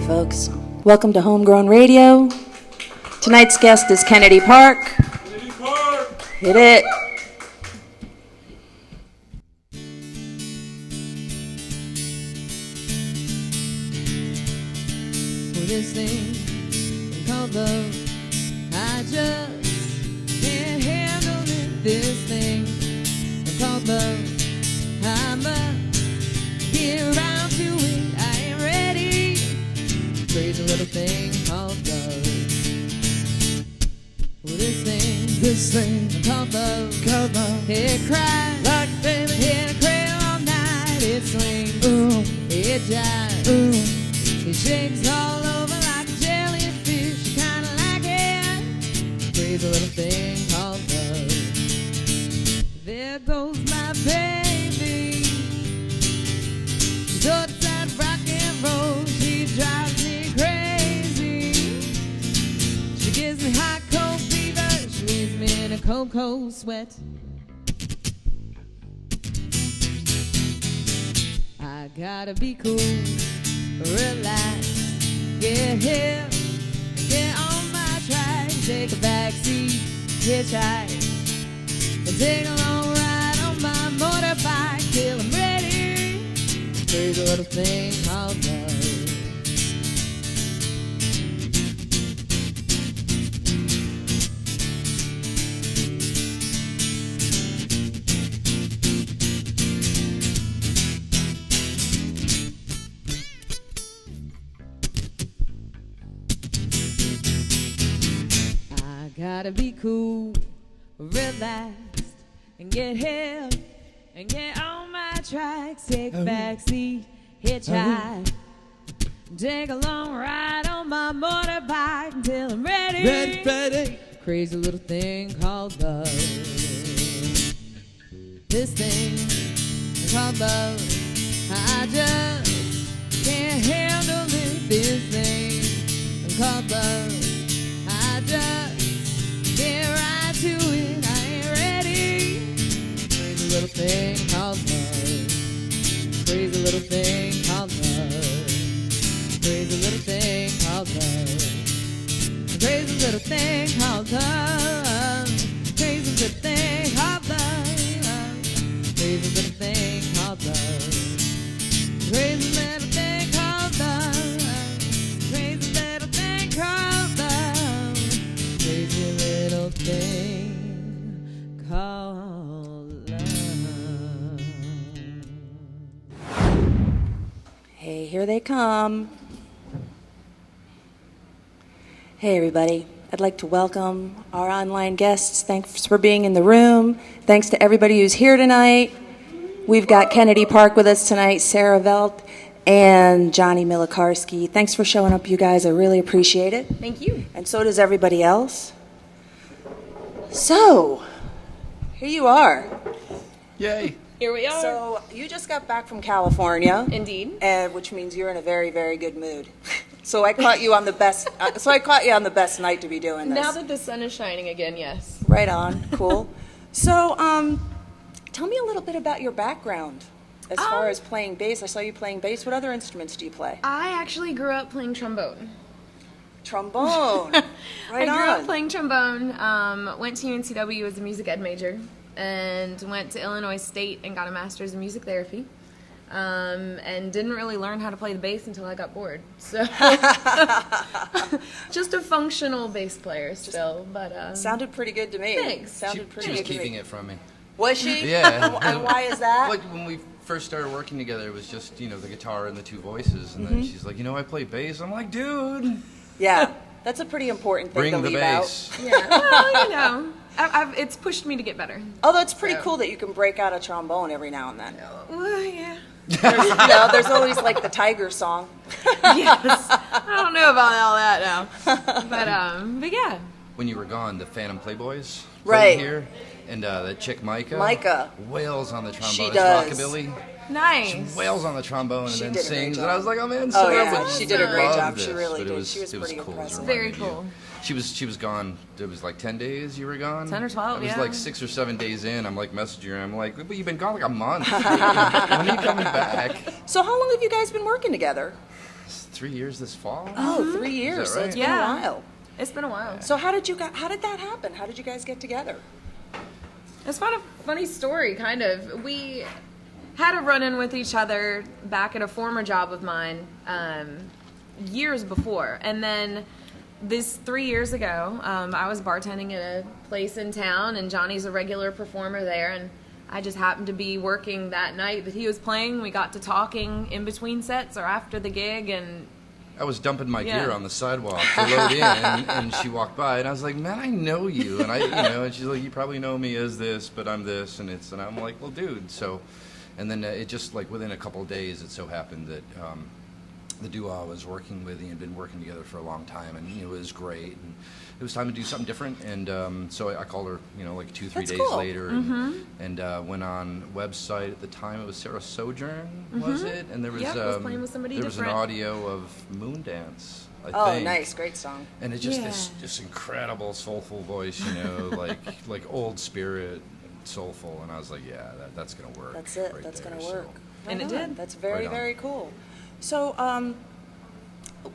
folks. Welcome to HomeGrown Radio. Tonight's guest is Kennedy Park. Kennedy Park! Hit it. For this thing called love, I just can't handle it. This thing called love, I must get around to it. I ain't ready. Crazy little thing called love. For this thing called love, it cries like a baby, it cradle all night. It swings, it jives, it shakes all over like a jellyfish. You kinda like it. Crazy little thing called love. There goes my baby. She's so outside rock and roll. She drives me crazy. She gives me hot cold fever. She leaves me in a cold, cold sweat. I gotta be cool, relax, get here, get on my track, take a backseat, hitchhike, and take a long ride on my motorbike till I'm ready. Crazy little thing called love. Gotta be cool, relaxed, and get here, and get on my tracks. Take a backseat, hitchhike, take a long ride on my motorbike until I'm ready. Ready. Crazy little thing called love. This thing called love, I just can't handle it. This thing called love, I just get right to it, I ain't ready. Crazy little thing called love. Crazy little thing called love. Crazy little thing called love. Crazy little thing called love. Crazy little thing called love. Crazy little thing called love. Crazy little thing called love. Crazy little thing called love. Crazy little thing called love. Hey, here they come. Hey, everybody. I'd like to welcome our online guests. Thanks for being in the room. Thanks to everybody who's here tonight. We've got Kennedy Park with us tonight, Sarah Veit, and Johnnie Mielcarski. Thanks for showing up, you guys. I really appreciate it. Thank you. And so does everybody else. So, here you are. Yay! Here we are. So, you just got back from California. Indeed. Which means you're in a very, very good mood. So I caught you on the best. Best night to be doing this. Now that the sun is shining again, yes. Right on. Cool. So, tell me a little bit about your background as far as playing bass. I saw you playing bass. What other instruments do you play? I actually grew up playing trombone. Trombone. Right I grew on. up playing trombone. Went to UNCW as a music ed major, and went to Illinois State and got a master's in music therapy. And didn't really learn how to play the bass until I got bored. So, just a functional bass player still, but sounded pretty good to me. Thanks. Sounded pretty She was good to keeping me. it from me. Was she? Yeah. And why is that? Like when we first started working together, it was just, the guitar and the two voices, and then she's like, I play bass. I'm like, dude. Yeah, that's a pretty important thing Bring to the leave bass. out. yeah. Well, it's pushed me to get better. Although it's pretty So. Cool that you can break out a trombone every now and then. Well, yeah. There's always like the Tiger song. Yes. I don't know about all that now. But yeah. When you were gone, the Phantom Playboys Right. played here, and the chick Micah. Micah. Wails on the trombone. She It's does. rockabilly. Nice. She wails on the trombone She and did then a great sings, job. and I was like, oh man, Oh, Sarah yeah. would She did a great love job. She this, really but did. It was, She was it was pretty cool. It impressive. reminded Very me cool. of- She was gone. It was like 10 days you were gone. 10 or 12, It was yeah. like 6 or 7 days in. I'm like messaging her. I'm like, but you've been gone like a month. When are you coming back? So how long have you guys been working together? 3 years this fall. Oh, 3 years. Is that So right? it's Yeah. been a while. It's been a while. So how did that happen? How did you guys get together? It's a funny story, kind of. We had a run-in with each other back at a former job of mine years before. And then this 3 years ago, I was bartending at a place in town, and Johnny's a regular performer there. And I just happened to be working that night that he was playing. We got to talking in between sets or after the gig, and I was dumping my Yeah. gear on the sidewalk to load in, and she walked by, and I was like, "Man, I know you," and and she's like, "You probably know me as this, but I'm this," and I'm like, "Well, dude." So, and then it just like within a couple of days, it so happened that the duo I was working with, had been working together for a long time, and it was great, and it was time to do something different, and so I called her, like 2-3 That's days cool. later, and went on website at the time. It was Sarah Sojourn, was it? And there was Yep, was playing with somebody there was an different. audio of Moondance. I Oh, think. nice, great song. And it's just Yeah. this incredible soulful voice, like old spirit, soulful, and I was like, yeah, that's gonna work. That's it. right That's there, gonna so. work. And it Right on. did. That's very, Right on. very cool. So,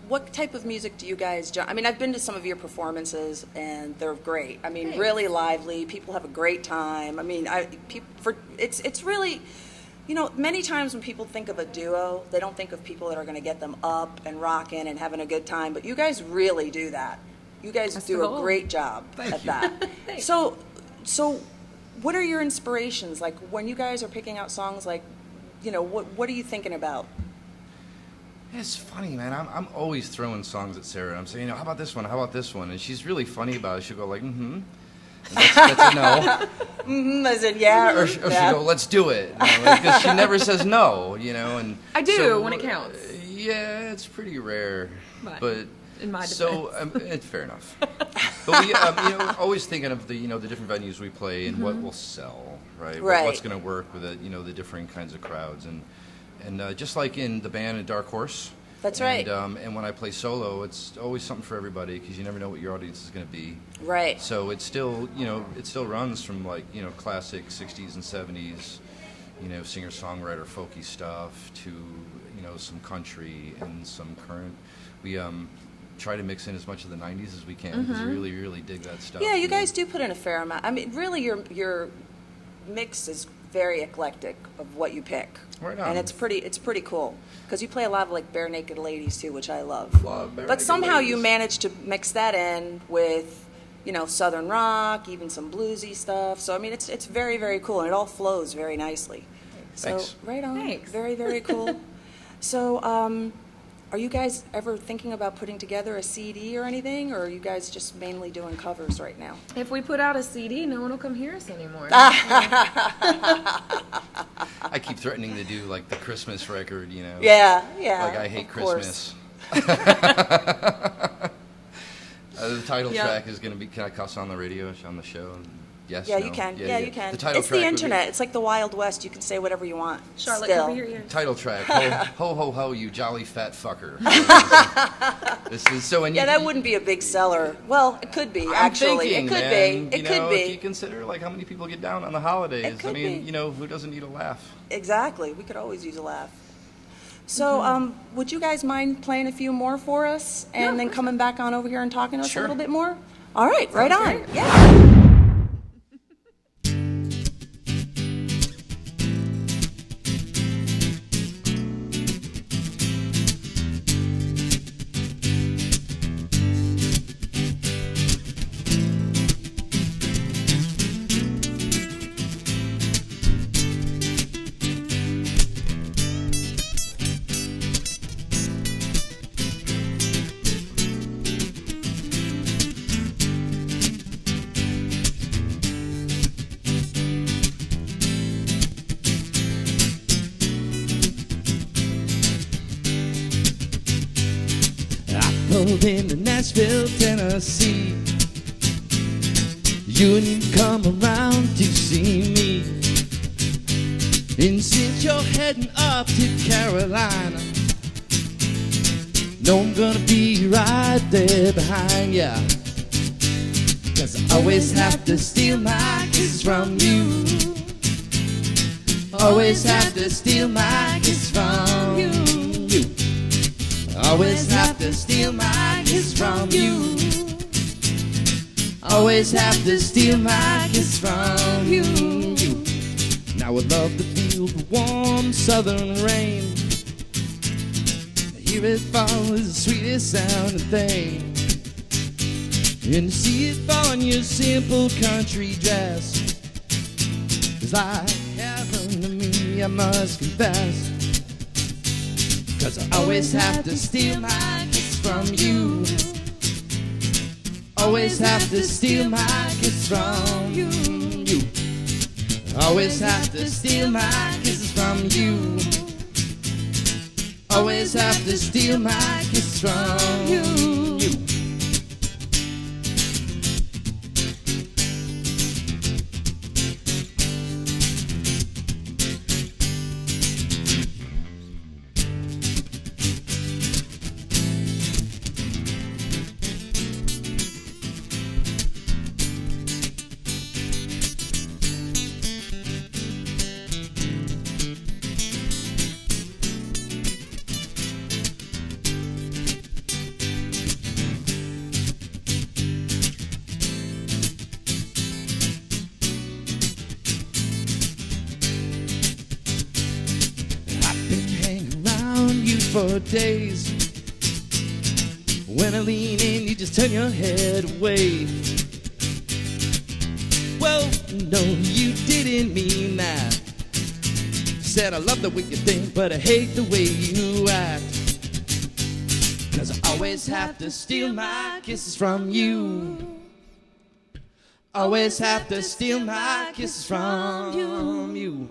what type of music do you guys? I mean, I've been to some of your performances, and they're great. I mean, Thanks. really lively. People have a great time. I mean, it's really, many times when people think of a duo, they don't think of people that are going to get them up and rocking and having a good time. But you guys really do that. You guys That's do the a goal. great job Thank at you. that. Thanks. So, what are your inspirations? Like when you guys are picking out songs, like, what are you thinking about? It's funny, man. I'm always throwing songs at Sarah, and I'm saying, how about this one? How about this one? And she's really funny about it. She'll go like, And that's a no. As in, yeah, Or she'll go, let's do it. Because she never says no, and I do so, when it counts. Yeah, it's pretty rare, but in my so it's fair enough. But we, always thinking of the different venues we play and what will sell, right? Right. What's going to work with the different kinds of crowds, and just like in the band at Dark Horse. That's right. And when I play solo, it's always something for everybody because you never know what your audience is going to be. Right. So it still runs from classic 60s and 70s, singer-songwriter folky stuff to some country and some current. We try to mix in as much of the 90s as we can because we really, really dig that stuff. Yeah, you guys do put in a fair amount. I mean, really, your mix is very eclectic of what you pick. Right on. And it's pretty cool because you play a lot of like Bare Naked Ladies too, which I love. Love Bare But Naked somehow you Ladies. manage to mix that in with Southern rock, even some bluesy stuff. So I mean, it's very, very cool, and it all flows very nicely. So Thanks. right on. Thanks. Very, very cool. So are you guys ever thinking about putting together a CD or anything, or are you guys just mainly doing covers right now? If we put out a CD, no one will come hear us anymore. I keep threatening to do like the Christmas record, Yeah. Like I hate of course. Christmas. The title Yep. track is going to be. Can I cuss on the radio on the show? Yes. Yeah, no? you can. Yeah, you can. The title It's track the would be- internet. It's like the Wild West. You can say whatever you want. Charlotte, Still. cover your ears. Title track. Ho ho ho, you jolly fat fucker. This is so. And Yeah, you, that wouldn't be a big seller. Well, it could be, I'm actually. thinking, It could man, be. It you could know, be. If you consider like how many people get down on the holidays, It could I mean, be. who doesn't need a laugh? Exactly. We could always use a laugh. So, would you guys mind playing a few more for us and then coming back on over here and talking to us Sure. a little bit more? All right, right on. great. Yeah. Pulled into Nashville, Tennessee. You need to come around to see me. And since you're heading up to Carolina, know I'm gonna be right there behind ya. 'Cause I always have to steal my kiss from you. Always have to steal my kiss from you. Always have to steal my kiss from you. Always have to steal my kiss from you. Now I would love to feel the warm southern rain. Hear it fall is the sweetest sounding thing. And to see it fall in your simple country dress is like heaven to me, I must confess. 'Cause I always have to steal my kiss from you. Always have to steal my kiss from you. Always have to steal my kisses from you. Always have to steal my kisses from you. For days, when I lean in, you just turn your head away. Well, no, you didn't mean that. Said I love the way you think, but I hate the way you act. 'Cause I always have to steal my kisses from you. Always have to steal my kisses from you.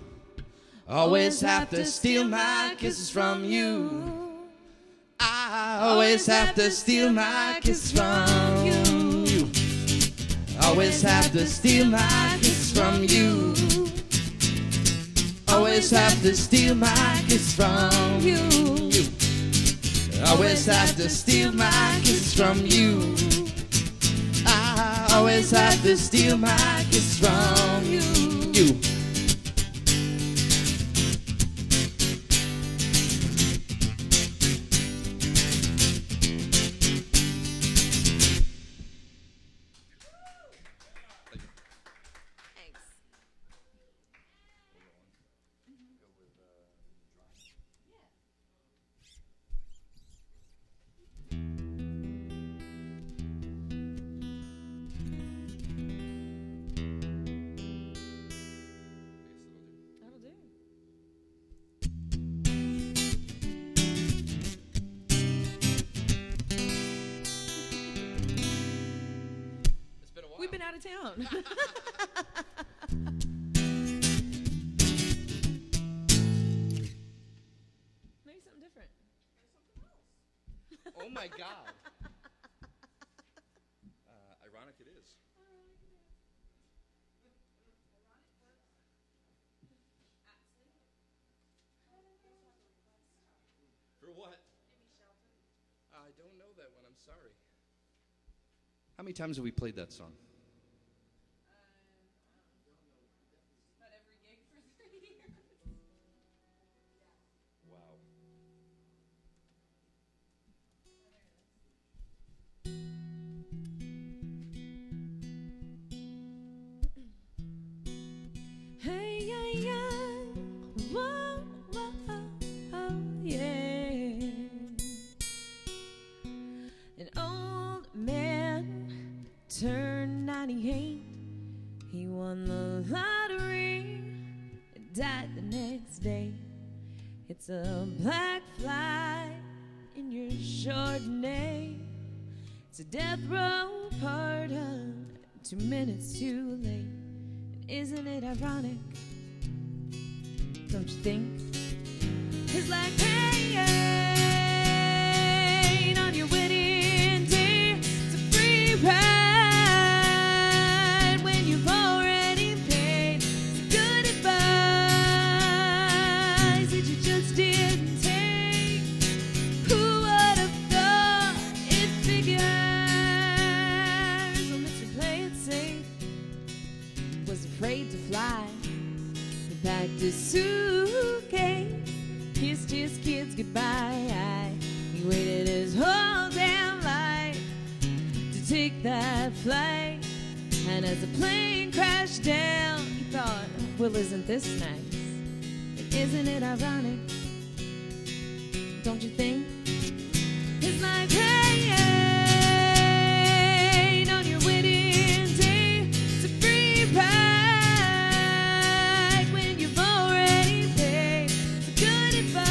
Always have to steal my kisses from you. I always have to steal my kisses from you. Always have to steal my kisses from you. Always have to steal my kisses from you. Always have to steal my kisses from you. I always have to steal my kisses from you. We've been out of town. Maybe something different. Oh my God. Ironic it is. For what? I don't know that one. I'm sorry. How many times have we played that song? About every gig for 3 years. Wow. Hey, yeah, yeah. Whoa, whoa, oh, yeah. An old man turned 98. He won the lottery and died the next day. It's a black fly in your Chardonnay. It's a death row pardon, 2 minutes too late. Isn't it ironic? Don't you think? It's like pain on your wedding day. It's a free ride when you've already paid. It's good advice that you just didn't take. Who would have thought it figures? Well, Mr. Play It Safe was afraid to fly. He packed his suitcase, kissed his kids goodbye. He He waited his whole damn life to take that flight. And as the plane crashed down, he thought, well, isn't this nice? And isn't it ironic? Don't you think? It's like rain on your wedding day. It's a free ride when you've already paid. So good advice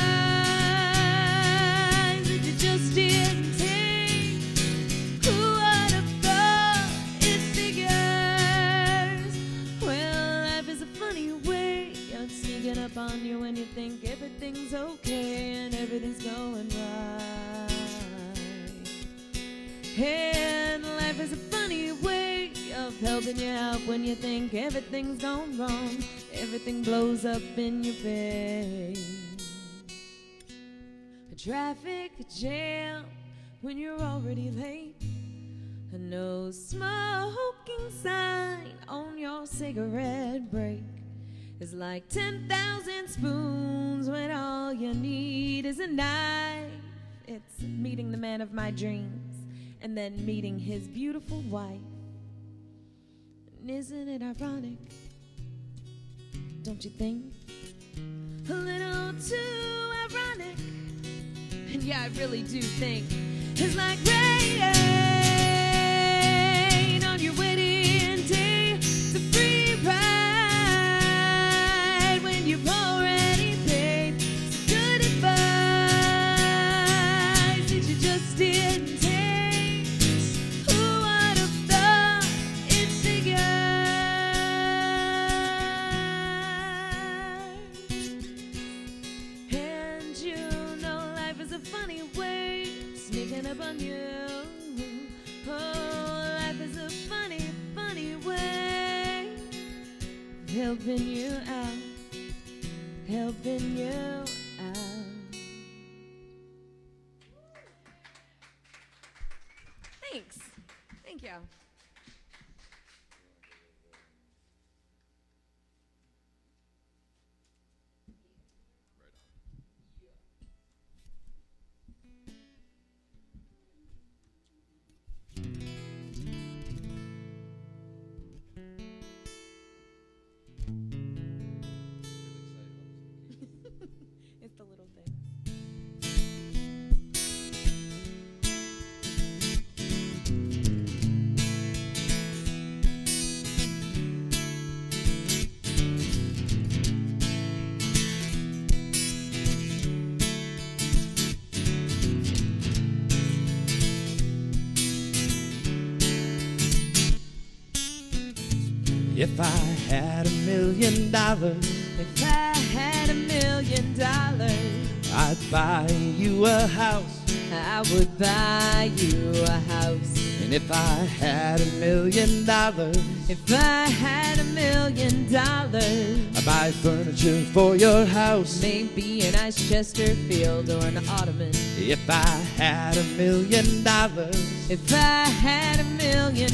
that you just didn't take. Who would have thought it figures? Well, life is a funny way of sneaking up on you when you think everything's okay and everything's going right. And life is a funny way of helping you out when you think everything's gone wrong. Everything blows up in your face. A traffic jam when you're already late. A no smoking sign on your cigarette break. It's like 10,000 spoons when all you need is a knife. It's meeting the man of my dreams and then meeting his beautiful wife. And isn't it ironic? Don't you think? A little too ironic. And yeah, I really do think it's like rain on your wedding day. It's a free ride when you've already paid. It's good advice that you just didn't take. Who would have thought it figured? And you know life is a funny way sneaking up on you. Oh, life is a funny, funny way helping you out, helping you out. Thanks. Thank you. It's the little thing. If I had $1 million, If I had $1 million, I'd buy you a house. I would buy you a house. And if I had $1 million, If I had $1 million, I'd buy furniture for your house. maybe a nice Chesterfield or an ottoman. If I had $1 million, If I had $1 million,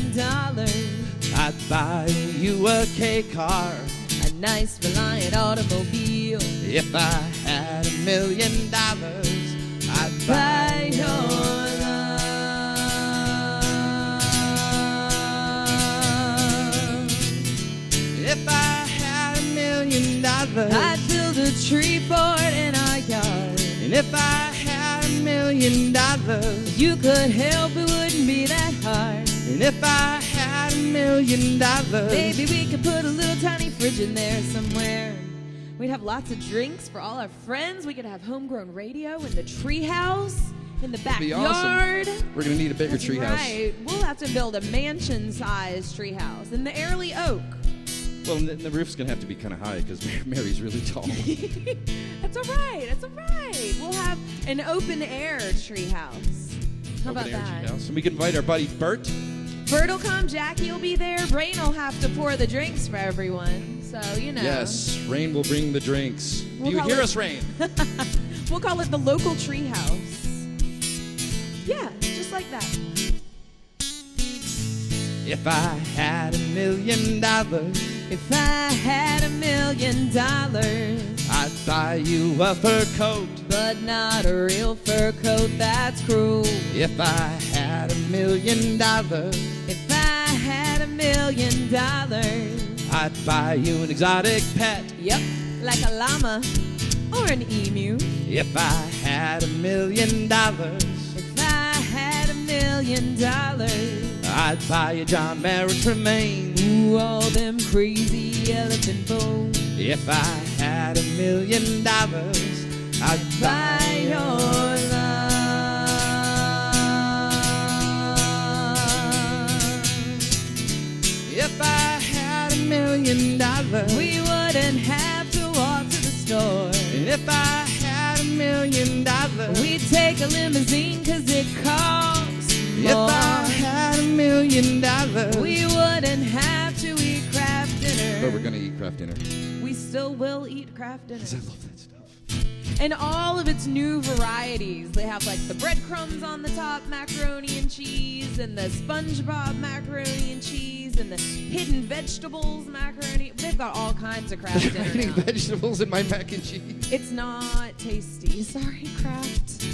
I'd buy you a K car. a nice Reliant automobile. If I had $1 million, I'd Buy buy your love. If I had $1 million, I'd build a tree fort in our yard. and if I had $1 million, You could help, it wouldn't be that hard. and if I had $1 million, Maybe we could put a little tiny fridge in there somewhere. We'd have lots of drinks for all our friends. We could have HomeGrown Radio in the treehouse, in the That'd be backyard. awesome. We're gonna need a bigger That's treehouse. right. We'll have to build a mansion-sized treehouse in the Airly Oak. Well, the roof's gonna have to be kind of high because Mary's really tall. That's all right. That's all right. We'll have an open-air treehouse. How about Open air that? treehouse. And we can invite our buddy Bert. Bert will come, Jackie will be there, Brain will have to pour the drinks for everyone. So, you know. Yes, Rain will bring the drinks. We'll Do you call hear it- us, Rain? We'll call it the local treehouse. Yeah, just like that. If I had $1 million, If I had $1 million, I'd buy you a fur coat. but not a real fur coat, that's cruel. If I had $1 million, If I had $1 million, I'd buy you an exotic pet. yep, like a llama or an emu. If I had $1 million, If I had $1 million, I'd buy you John Merritt Tremaine. ooh, all them crazy elephant bones. If I had $1 million, I'd By your love. If I had $1 million, We wouldn't have to walk to the store. and if I had $1 million, We'd take a limousine 'cause it costs if more. I had $1 million, We wouldn't have to eat Kraft dinner. But we're gonna eat craft dinner. We still will eat Kraft dinner. I love that stuff. And all of its new varieties. They have like the breadcrumbs on the top, macaroni and cheese, and the SpongeBob macaroni and cheese, and the hidden vegetables macaroni. They've got all kinds of Kraft dinner Any now. vegetables in my mac and cheese? It's not tasty. Sorry, Kraft.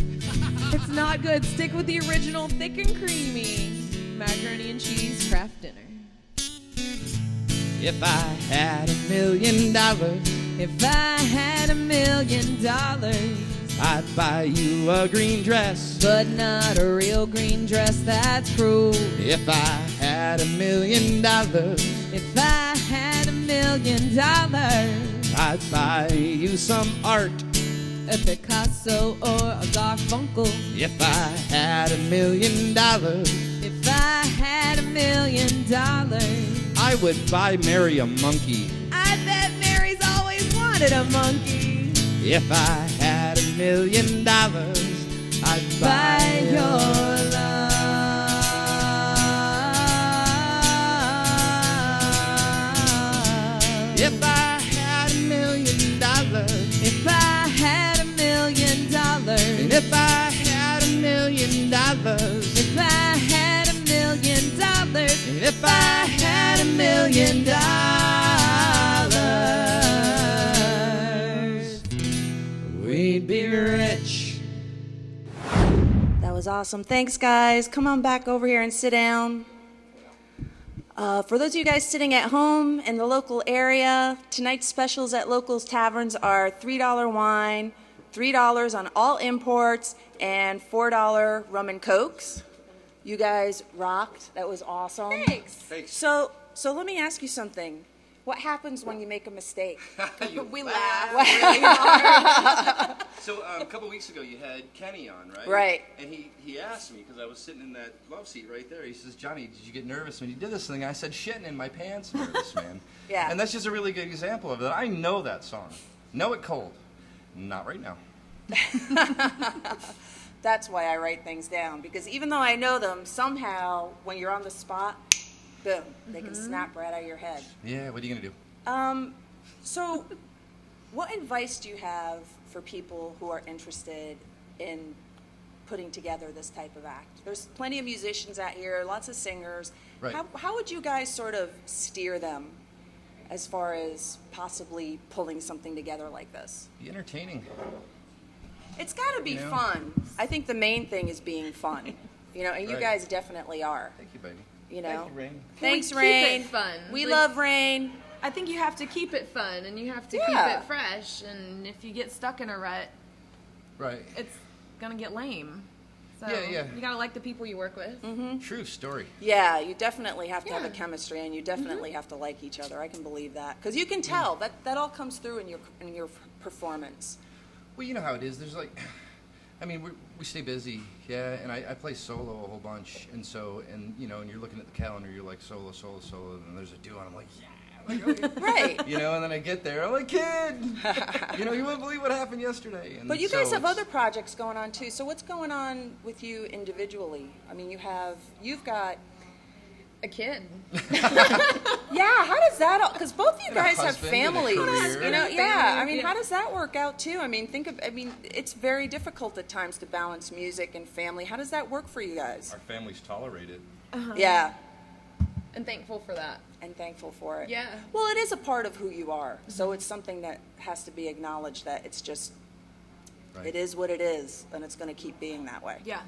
It's not good. Stick with the original thick and creamy macaroni and cheese Kraft dinner. if I had $1 million, If I had $1 million, I'd buy you a green dress. but not a real green dress, that's cruel. If I had $1 million, If I had $1 million, I'd buy you some art. a Picasso or a Garfunkel. If I had $1 million, If I had $1 million, I would buy Mary a monkey. I bet Mary's always wanted a monkey. If I had $1 million, I'd By buy your love. If I had $1 million, If I had $1 million, and if I had $1 million, if I had $1 million, and if I had $1 million, we'd be rich. That was awesome. Thanks, guys. Come on back over here and sit down. For those of you guys sitting at home in the local area, tonight's specials at Locals Taverns are $3 wine, $3 on all imports, and $4 rum and cokes. You guys rocked. That was awesome. Thanks. So let me ask you something. What happens when you make a mistake? We laugh really hard. So a couple weeks ago, you had Kenny on, right? Right. And he asked me, because I was sitting in that love seat right there, he says, Johnny, did you get nervous when you did this thing? I said, shitting in my pants nervous, man. Yeah. And that's just a really good example of it. I know that song. Know it cold. Not right now. That's why I write things down, because even though I know them, somehow when you're on the spot, boom, they can snap right out of your head. Yeah, what are you going to do? So what advice do you have for people who are interested in putting together this type of act? There's plenty of musicians out here, lots of singers. Right. How would you guys sort of steer them as far as possibly pulling something together like this? Be entertaining. It's got to be You know? fun. I think the main thing is being fun. And you Right. guys definitely are. Thank you, baby. You know. Thank you, Rain. Thanks, We keep Rain. it fun. We Like- love Rain. I think you have to keep it fun and you have to Yeah. keep it fresh. And if you get stuck in a rut, Right. it's gonna get lame. So Yeah. you gotta like the people you work with. True story. Yeah, you definitely have to have a Yeah. chemistry, and you definitely have to like each other. I can believe that, because you can tell that all comes through in your performance. Well, you know how it is. There's like, I mean, we stay busy, yeah, and I play solo a whole bunch, and so, and and you're looking at the calendar, you're like solo, and there's a duo, and I'm like, yeah, like, okay. Right. And then I get there, I'm like, kid, you wouldn't believe what happened yesterday. And But you so guys have it's- other projects going on too. So what's going on with you individually? I mean, you've got. A kid. Yeah, how does that all? Because both of you And a guys have husband and a families. career. Yeah. I mean, Yeah. how does that work out too? I mean, it's very difficult at times to balance music and family. How does that work for you guys? Our families tolerate it. Yeah. and thankful for that. And thankful for it. Yeah. Well, it is a part of who you are. So it's something that has to be acknowledged, that it's just, Right. it is what it is, and it's going to keep being that way. Yeah.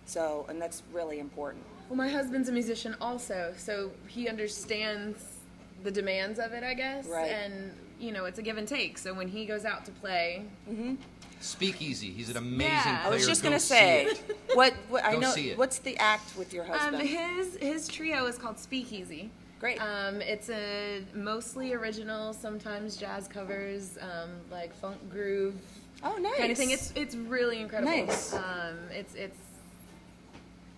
So, and that's really important. Well, my husband's a musician also, so he understands the demands of it, I guess. Right. And, you know, it's a give and take. So when he goes out to play, Speakeasy. He's an amazing Yeah. player. I was just Go going to see say, it. what I Go know, see it. what's the act with your husband? his trio is called Speakeasy. Great. It's a mostly original, sometimes jazz covers, like funk groove Oh, nice. kind of thing. It's really incredible. Nice. It's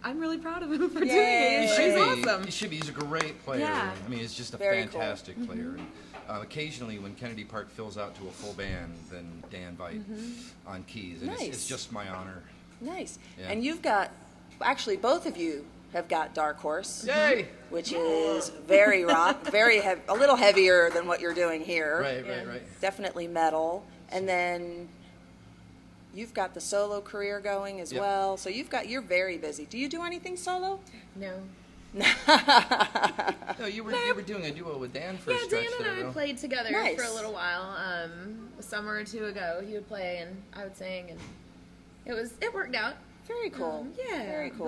I'm really proud of him for doing Yay. it. He He's should be. awesome. He should be. He's a great player. Yeah. I mean, he's just a Very cool. fantastic player. And, occasionally, when Kennedy Park fills out to a full band, then Dan Veit on keys. And Nice. it's just my honor. Nice. Yeah. And you've got, actually, both of you have got Dark Horse. Yay! Which is very rock, very heavy, a little heavier than what you're doing here. Right. Definitely metal. And then you've got the solo career going as Yep. well. So you're very busy. Do you do anything solo? No. No, you were doing a duo with Dan for a Yeah, stretch Dan there. and I no? played together Nice. for a little while. A summer or two ago, he would play and I would sing, and it worked out. Very cool. Yeah, Very cool.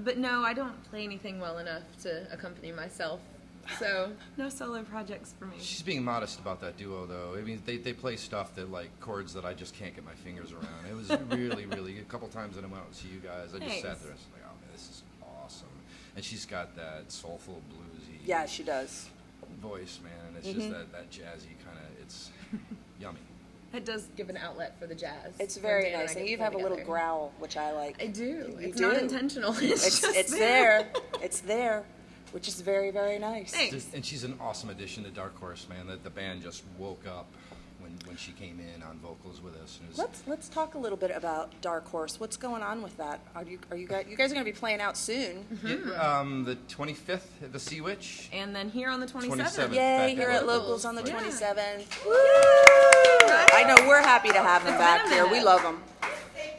But no, I don't play anything well enough to accompany myself. So no solo projects for me. She's being modest about that duo, though. I mean, they play stuff that, like, chords that I just can't get my fingers around. It was really, really, a couple times that I went out to see you guys, I just Thanks. sat there and was like, oh, man, this is awesome. And she's got that soulful, bluesy Yeah, she does. voice, man. And it's just that jazzy kind of, it's yummy. It does give an outlet for the jazz. It's when very Dan I nice. get And to you play have a little together. growl, which I like. I do. You It's do. not intentional. It's just It's there. It's there, which is very, very nice. Thanks. And she's an awesome addition to Dark Horse, man. That the band just woke up when she came in on vocals with us. And it was, Let's talk a little bit about Dark Horse. What's going on with that? Are you guys are going to be playing out soon? the 25th at the Sea Witch. And then here on the 27th. 27th. Yay! Back Here at at Locals on the Yeah. 27th. Woo! I know we're happy to have them back there. We love them.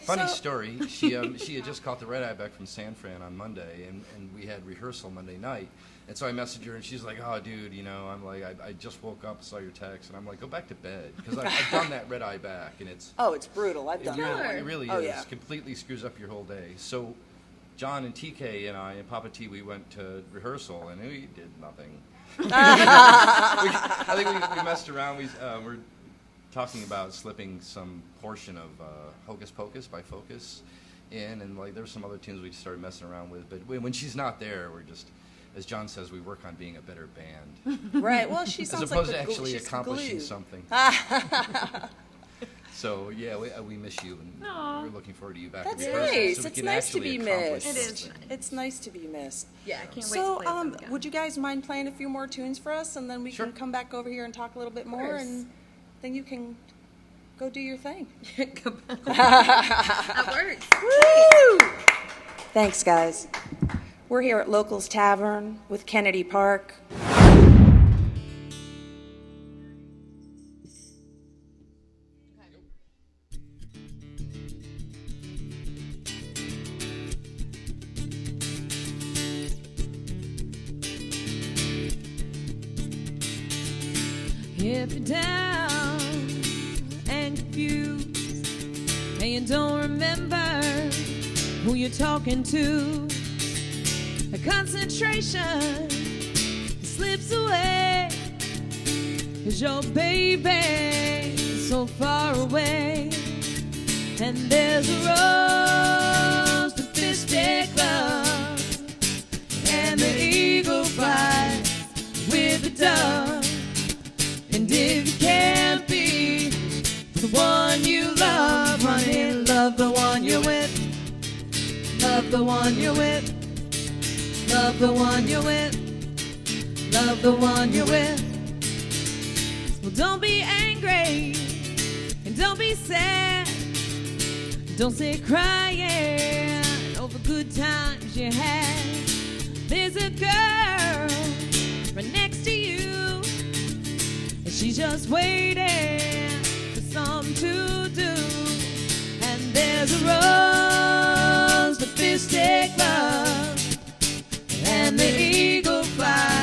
Funny So- story. She had just caught the red eye back from San Fran on Monday, and we had rehearsal Monday night. And so I messaged her, and she's like, "Oh, dude, you know," I'm like, "I just woke up, saw your text," and I'm like, "Go back to bed," because I've done that red eye back, and it's Oh, it's brutal. I've it done really, that. it really Oh, is. yeah. Completely screws up your whole day. So John and TK and I and Papa T, we went to rehearsal, and we did nothing. I think we messed around. We're talking about slipping some portion of Hocus Pocus by Focus in, and like there's some other tunes we started messing around with. But when she's not there, we're just, as John says, we work on being a better band, Right. Well, she as sounds opposed like to actually she's accomplishing glue. something. So yeah, we miss you, and Aw. we're looking forward to you back. That's in rehearsal, nice. so we It's can nice to actually be accomplish missed. It is something. It's nice to be missed. Yeah, I can't wait So, to play with them again. would you guys mind playing a few more tunes for us, and then we Sure. can come back over here and talk a little bit more, course. and then you can go do your thing. That works. Woo! Thanks, guys. We're here at Locals Tavern with Kennedy Park. If you're down and confused and you don't remember who you're talking to, the concentration slips away 'cause your baby is so far away. And there's a rose to fistic love, and the eagle flies with the dove. And if you can't be the one you love, honey, love the one you're with. Love the one you're with. Love the one you're with. Love the one you're with. Well, don't be angry and don't be sad. Don't sit crying over good times you had. There's a girl right next to you, and she's just waiting for something to do. And there's a rose, the fistic love, and the eagle flies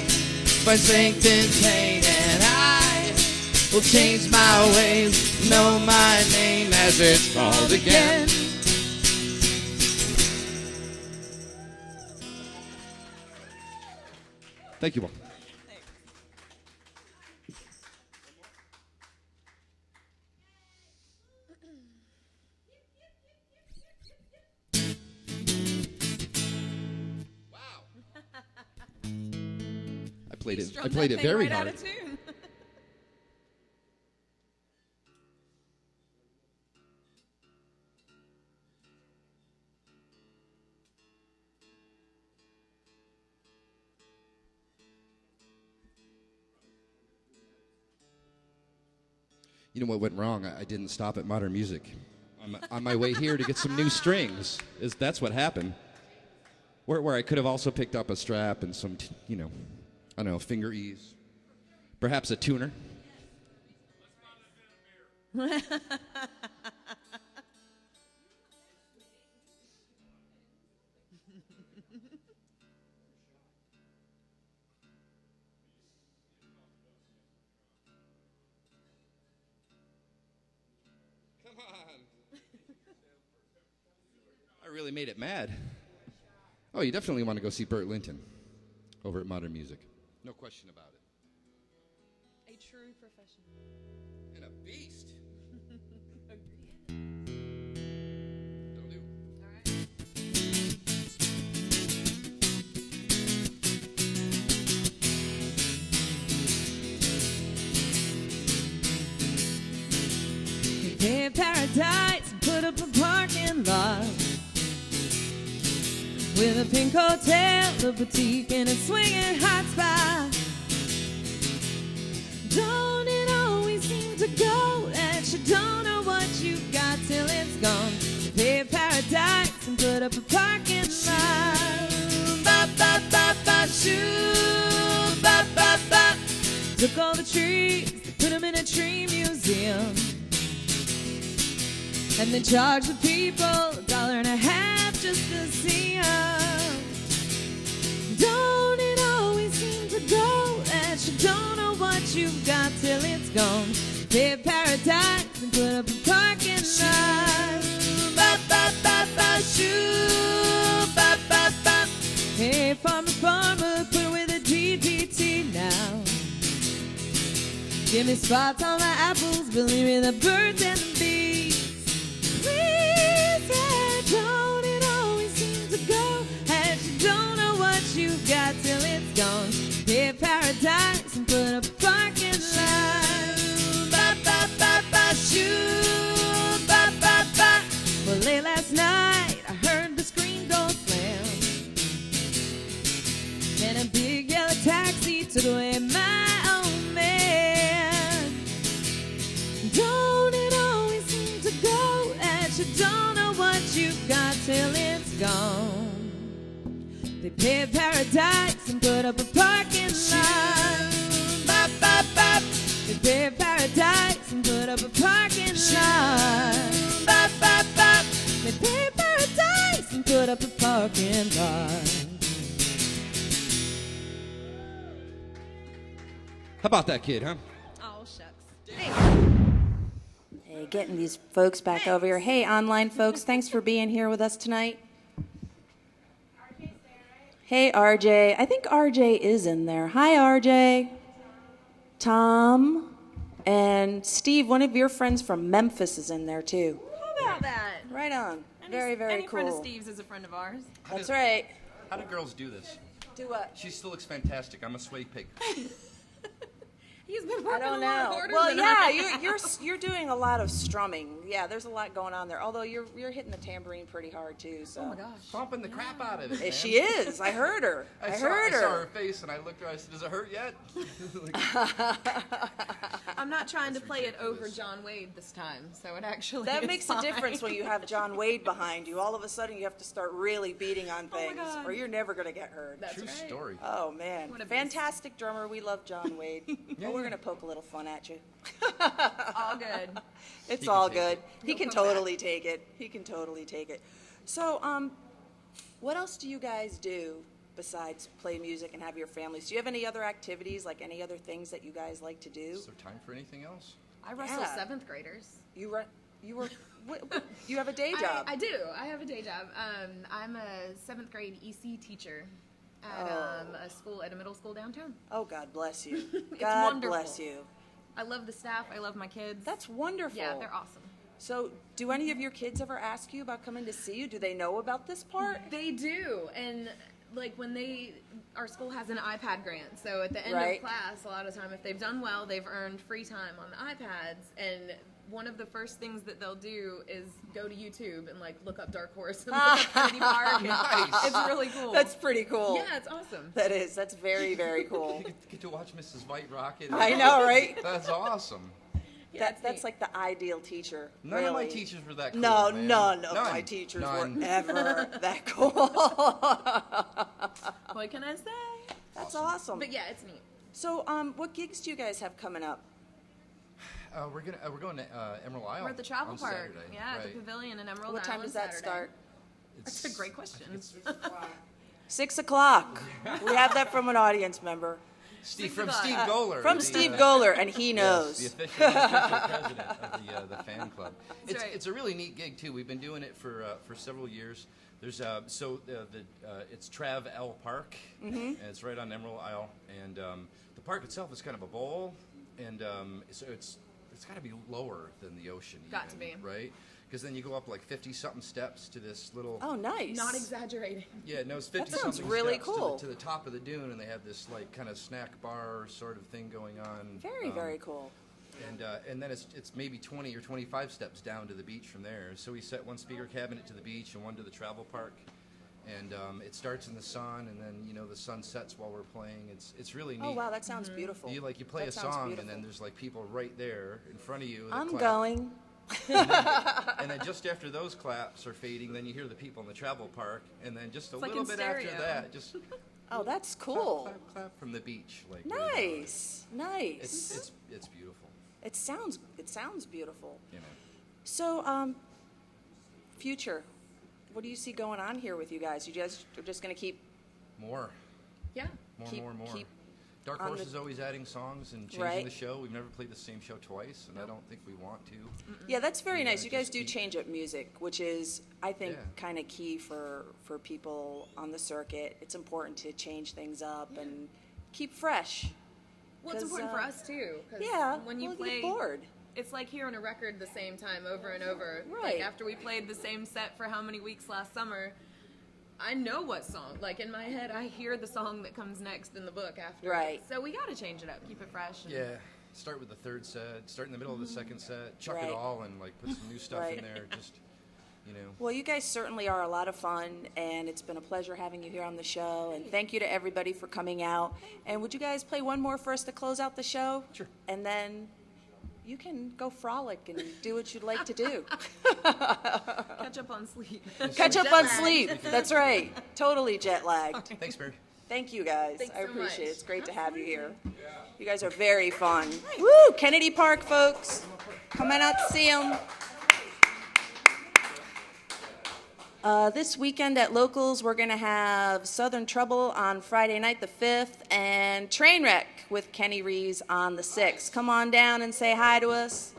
by Satan's pain, and I will change my ways, know my name as it's called again. Thank you all. I played it very hard. You know what went wrong? I didn't stop at Modern Music. I'm on my way here to get some new strings. That's what happened. Where I could have also picked up a strap and some, I don't know, finger ease. Perhaps a tuner. I really made it mad. Oh, you definitely want to go see Burt Linton over at Modern Music. No question about it. A true professional. And a beast. Agreed. Don't do. All right. We came paradise and put up a parking lot with a pink hotel, a boutique, and a swinging hot spot. Don't it always seem to go that you don't know what you've got till it's gone? You pay paradise and put up a parking lot. Ba ba ba ba shoo, ba ba ba. Took all the trees, put them in a tree museum, and then charged the people $1.50 just to see them. Don't it always seem to go that you don't know what you've got till it's gone? Pay paradise and put up a parking lot. Ba ba ba ba shoo, ba ba ba. Hey, farmer, put away the DDT now. Give me spots on my apples, believe me, the birds and the bees. Please, yeah, don't it always seem to go as you don't know what you've got till it's gone. Pay paradise and put up a parking lot. Ba ba ba ba shoo, ba ba ba. Well, late last night I heard the screen door slam, and a big yellow taxi took away my old man. Don't it always seem to go as you don't know what you've got till it's gone? They paid paradise and put up a parking lot. Bop, bop, bop. They paid paradise and put up a parking lot. Bop, bop, bop. They paid paradise and put up a parking lot. How about that kid, huh? Oh, shucks. Hey, getting these folks back over here. Hey, online folks, thanks for being here with us tonight. Hey, RJ. I think RJ is in there. Hi, RJ. Tom. And Steve, one of your friends from Memphis is in there, too. How about that? Right on. Very, very Any cool. friend of Steve's is a friend of ours. That's right. How do girls do this? Do what? She still looks fantastic. I'm a sway pig. He's been I working don't a lot know. harder Well, than yeah, I you're doing a lot of strumming. Yeah, there's a lot going on there. Although you're hitting the tambourine pretty hard too. So. Oh my gosh. Stomping the crap out of it, man. She is. I heard her. I heard I saw her. her face, and I looked at her. I said, "Does it hurt yet?" I'm not trying to play it over John Wade this time, so it actually That is makes fine. a difference when you have John Wade behind you. All of a sudden, you have to start really beating on Oh my things, God. or you're never going to get heard. That's True right. story. Oh man, What a beast. fantastic drummer. We love John Wade. Well, we're going to poke a little fun at you. All good. It's He can all take good. it. He can come back. totally take it. He can totally take it. So, what else do you guys do besides play music and have your families? Do you have any other activities, like any other things that you guys like to do? Is there time for anything else? I wrestle Yeah. 7th graders. You have a day job. I do. I have a day job. I'm a 7th grade EC teacher at a middle school downtown. Oh, God bless you. It's God wonderful. bless you. I love the staff. I love my kids. That's wonderful. Yeah, they're awesome. So, do any of your kids ever ask you about coming to see you? Do they know about this part? They do, and like when our school has an iPad grant, so at the end Right. of class, a lot of time, if they've done well, they've earned free time on the iPads, and one of the first things that they'll do is go to YouTube and like look up Dark Horse and look up Kennedy Park. And Nice. It's really cool. That's pretty cool. Yeah, it's awesome. That is. That's very, very cool. You get to watch Mrs. Veit rock it. I know, right? That's awesome. Yeah, That's neat. like the ideal teacher. None really. of my teachers were that cool, No, man. none of None. my teachers None. were ever that cool. What can I say? That's awesome. But yeah, it's neat. So, what gigs do you guys have coming up? We're going to Emerald Isle. We're at the travel on park. Saturday. Yeah, at the Right. pavilion in Emerald What time Island does that Saturday. start? That's a great question. 6 o'clock. We have that from an audience member. Steve 6 from o'clock. Steve Goller. From the, Steve Goller, and he Yes, knows. the official president of the fan club. That's right. It's a really neat gig too. We've been doing it for several years. There's it's Trav L Park, and it's right on Emerald Isle, and the park itself is kind of a bowl, and so it's got to be lower than the ocean. Got even, to be. right, because then you go up like 50-something steps to this little. Oh, nice. Not exaggerating. Yeah, no, it's That 50 sounds something really steps cool. to the top of the dune, and they have this like kind of snack bar sort of thing going on. Very, very cool. And then it's maybe 20 or 25 steps down to the beach from there. So we set one speaker cabinet to the beach and one to the travel park. And it starts in the sun, and then the sun sets while we're playing. It's really neat. Oh, wow, that sounds beautiful. You play That a sounds song, beautiful. and then there's like people right there in front of you. that I'm clap. going. And then just after those claps are fading, then you hear the people in the travel park, and then just a like little in bit stereo. after that, just Oh, that's cool. clap, clap, clap from the beach. Like right on. Nice, nice. It's beautiful. It sounds beautiful. You know. So, future, what do you see going on here with you guys? You guys are just going to keep More. Yeah. More. keep Dark on Horse the- is always adding songs and changing Right. the show. We've never played the same show twice, and I don't think we want to. Yeah, that's very Yeah, nice. You guys just do keep- change up music, which is, I think, Yeah. kind of key for people on the circuit. It's important to change things up and keep fresh. Well, it's 'Cause, important for us too. 'Cause Yeah, when you we'll play, get bored. it's like hearing a record the same time over and over. Right. Like after we played the same set for how many weeks last summer, I know what song. Like in my head, I hear the song that comes next in the book after. Right. So we got to change it up, keep it fresh. And Yeah. Start with the third set, start in the middle of the second set, chuck Right. it all, and like put some new stuff Right. in there. Just, Well, you guys certainly are a lot of fun, and it's been a pleasure having you here on the show. And thank you to everybody for coming out. And would you guys play one more for us to close out the show? Sure. And then you can go frolic and do what you'd like to do. catch up on sleep. Catch up Jet on lag. sleep. That's right. Totally jet lagged. Thanks, Mary. Thank you guys. Thanks I so appreciate it. much. It's great to have you here. You guys are very fun. Woo! Kennedy Park, folks. Come on out to see them. This weekend at Locals, we're going to have Southern Trouble on Friday night, the 5th, and Trainwreck with Kenny Reeves on the 6th. Come on down and say hi to us.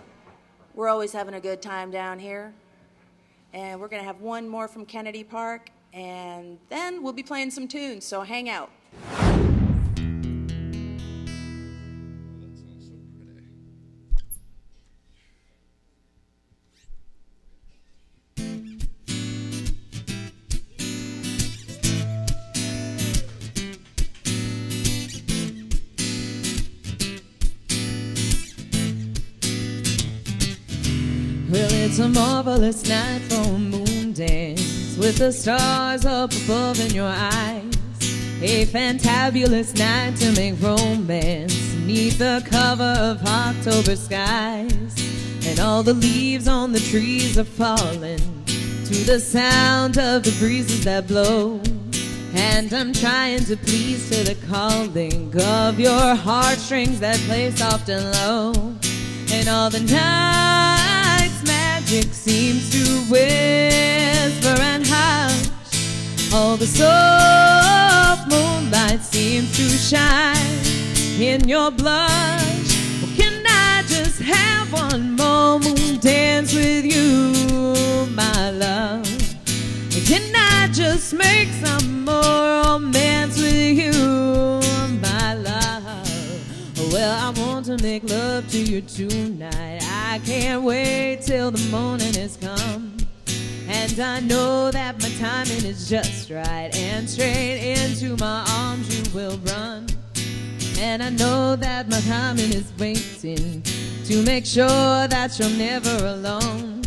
We're always having a good time down here. And we're going to have one more from Kennedy Park, and then we'll be playing some tunes, so hang out. Well, it's a marvelous night for a moon dance with the stars up above in your eyes. A fantabulous night to make romance neath the cover of October skies. And all the leaves on the trees are falling to the sound of the breezes that blow. And I'm trying to please to the calling of your heartstrings that play soft and low. And all the night's magic seems to whisper and hush All the soft moonlight seems to shine in your blush. Well, can I just have one more moon dance with you, my love? Can I just make some more romance with you, my love? Well, I want to make love to you tonight. I can't wait till the morning has come. And I know that my timing is just right, and straight into my arms you will run. And I know that my timing is waiting to make sure that you're never alone.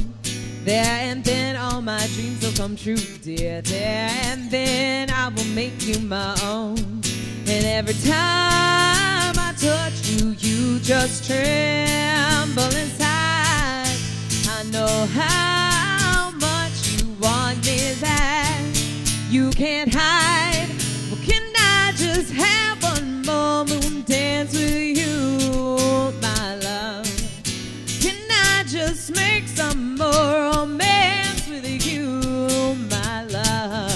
There and then all my dreams will come true, dear. There and then I will make you my own. And every time I touch you, you just tremble inside. I know how much you want me that you can't hide. Well, can I just have one more moon dance with you, my love? Can I just make some more romance with you, my love?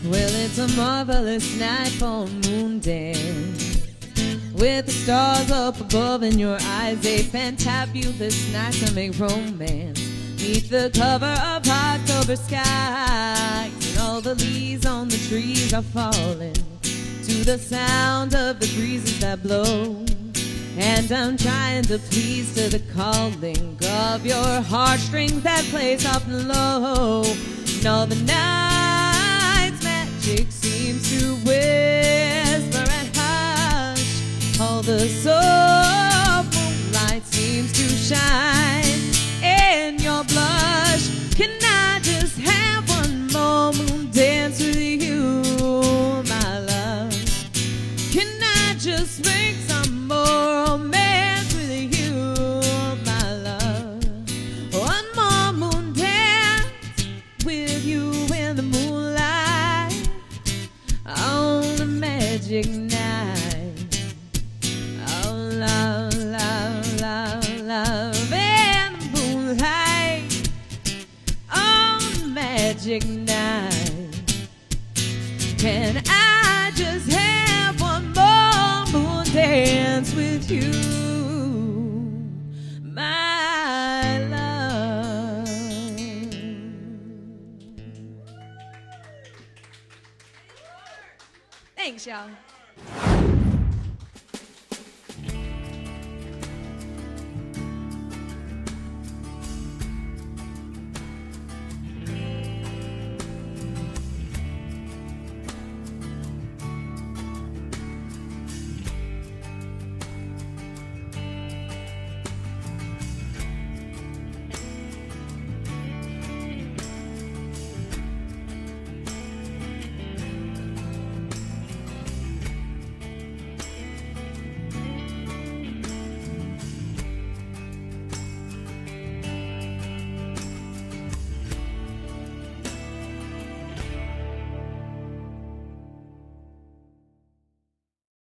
Well, it's a marvelous night for a moon dance, with the stars up above in your eyes. A fantabulous night to make romance, neath the cover of October skies. And all the leaves on the trees are falling to the sound of the breezes that blow. And I'm trying to please to the calling of your heartstrings that play soft and low. And all the night's magic seems to whisper and hush. All the soft moonlight seems to shine in your blush. Can I just have one more moon dance with you, my love? Can I just make some more romance with you, my love? One more moon dance with you in the moonlight on a magic night. Oh, love, love, love, love in the moonlight on a magic night. Can I just have one more moon dance with you, my love? Thanks, y'all.